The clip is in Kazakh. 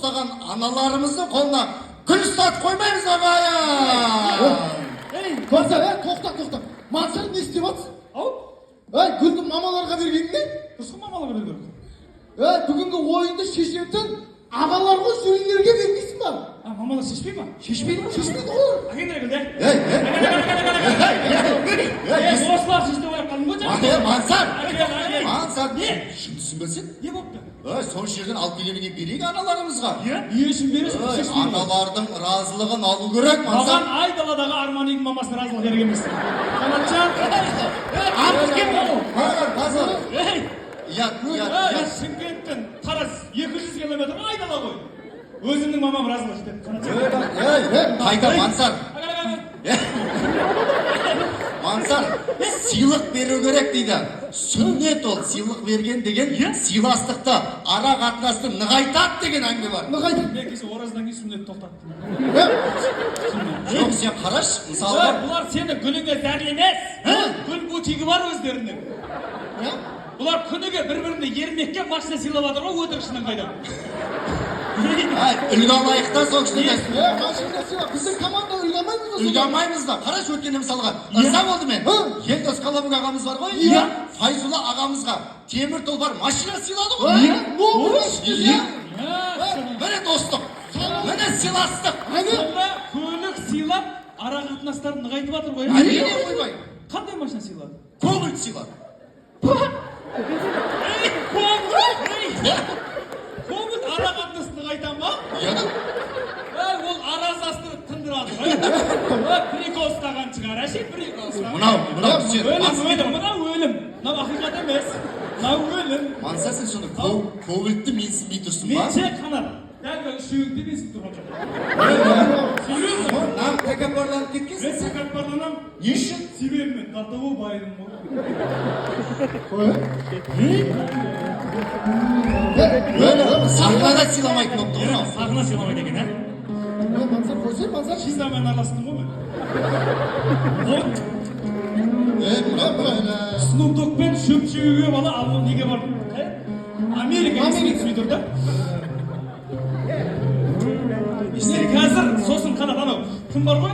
ұстаған аналарымыздың қолына гүл ұстатып қоймаймыз ағайын. Ей, Мансар, тоқта. Мансар не істеп жатсың? Гүлді мамаларға бергенде? Дұрыс қой мамаларға берген. Бүгінгі ойынды шешетін ағалар ғой сүйіндерге бермейсің ба? Мамалар шешпей ма? Шешпейді ғой. Әкендір гүлді. Осылар шешті ойып қалдың ғой жаңа. Мансар, шын түсінбесін? Не болыпты? Сол жерден алып келгенге берейік аналарымызға. Не үшін бересің? Шешпей ма? Аналардың разылығын алу керек, Мансар. Маған айдаладағы Арманның мамасына разылық керек емес. Қанатжан. Армыз кем ол? Мансар. Шымкенттен Тараз 200 километр айдала ғой. Өзімнің мамам разылық етеді. Қанатжан. Қайда, Мансар? Мансар, сыйлық беру керек дейді. Сүннет ол, сыйлық берген деген сыйластықты, ара қатынасты нығайтады деген әңгіме бар. Нығайтады. Мен кеше ораздан кейін сүннет тоқтаттым. Жоқ, сен қараш, мысалы. Бұлар сені гүліңе зәрлемес. Гүл бутигі бар өздерінің. Бұлар күніге бір-біріне ермекке машина сыйлап жатыр ғой, өтірікшінің қайда. Үлгі алайықта сол кісі десін. Машина сыйлап, біздің команда үлгі алмаймыз ба? Үлгі алмаймыз да. Қараш өткенде мысалға. Ырза болды мен. Елдос Қалабук ағамыз бар ғой. Файзулла ағамызға темір тұлпар машина сыйлады ғой. Міне достық. Міне сыйластық. Сонда көлік сыйлап, ара қатынастарын нығайтып жатыр ғой. Әрине қоймай. Қандай машина сыйлады? Көңіл сыйлады. Көңіл ара қатынасты нығайтам ба? Ол аразастырып тындырады. Прикол ұстаған шығар, әше прикол ұстаған. Мынау сен. Мынау өлім. Мынау ақиқат емес. Мынау өлім. Мансар, сен сонда көңілді менсінбей тұрсың ба? Мен ше қанат. Дәл үшеуіңді менсіп тұрған жоқ. Нам тәкаппарланып кеткенсің. Мен тәкаппарланам. Не үшін? Себебі мен татуы байым ғой. Сағына да сыйламайтын болыпты ғой мынау. Сағына сыйламайды екен, Мансар, қойсай, Мансар. Шизамен араластың ғой мен. Snoop Dogg пен шөп жеуге бала ал неге бардым? Америка экспедиция тұр да. Қазір сосын қанат анау кім бар ғой?